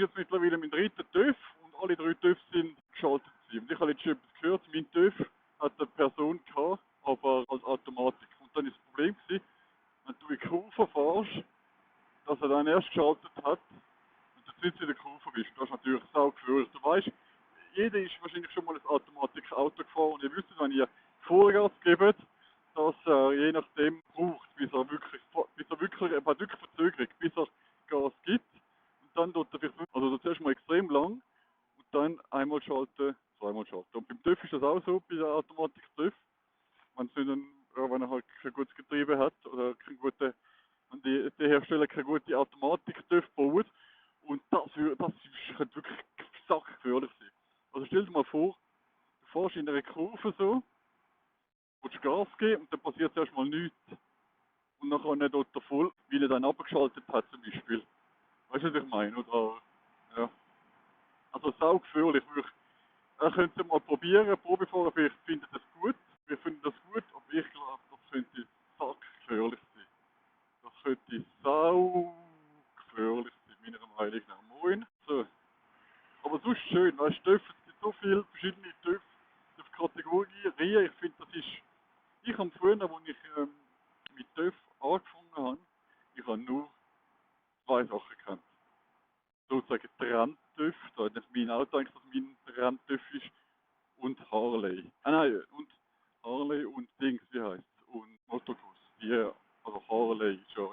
jetzt mittlerweile mein dritter TÜV und alle 3 TÜV sind geschaltet gewesen. Und ich habe jetzt schon etwas gehört, mein TÜV hat eine Person gehabt, aber als Automatik. Und dann ist das Problem gewesen, wenn du in die Kurve fährst, dass er dann erst geschaltet hat und du jetzt in der Kurve bist. Das ist natürlich saugefährlich. Du weißt, jeder ist wahrscheinlich schon mal ein Automatikauto gefahren und ihr wisst, wenn ihr Vollgas gebt, dass er je nachdem braucht, bis er wirklich, er hat wirklich Verzögerung, bis er Gas gibt. Und dann tut er vielleicht, also zuerst mal extrem lang und dann einmal schalten, zweimal schalten. Und beim TÜV ist das auch so, bei der Automatik TÜV, wenn er halt kein gutes Getriebe hat oder kein gute, wenn die Hersteller keine gute Automatik TÜV bauen. Und das könnte wirklich sachgefährlich sein. Also stell dir mal vor, du fährst in einer Kurve so, willst Gas geben und dann passiert zuerst mal nichts. Und nachher nicht dort voll, weil er dann abgeschaltet hat zum Beispiel. Weißt du, was ich meine? Oder, ja. Also saugefährlich. Könnt ihr mal probieren, Probefahren, vielleicht findet ihr das gut. Wir finden das gut, aber ich glaube, das könnte saugefährlich sein. Das könnte saugefährlich sein, meiner Meinung nach. Moin. So. Aber sonst schön, weißt du, es gibt so viele verschiedene TÜV-Kategorien. Ich finde, das ist. Ich habe früher, als ich mit TÜV angefangen habe, ich habe nur 2 Sachen gekannt. Sozusagen Trend-TÜV, da hat mein Auto eigentlich, dass mein Trend-TÜV ist, und Harley. Nein, und Harley und Dings, wie heißt es? Und Motocross. Die, also Harley ist ja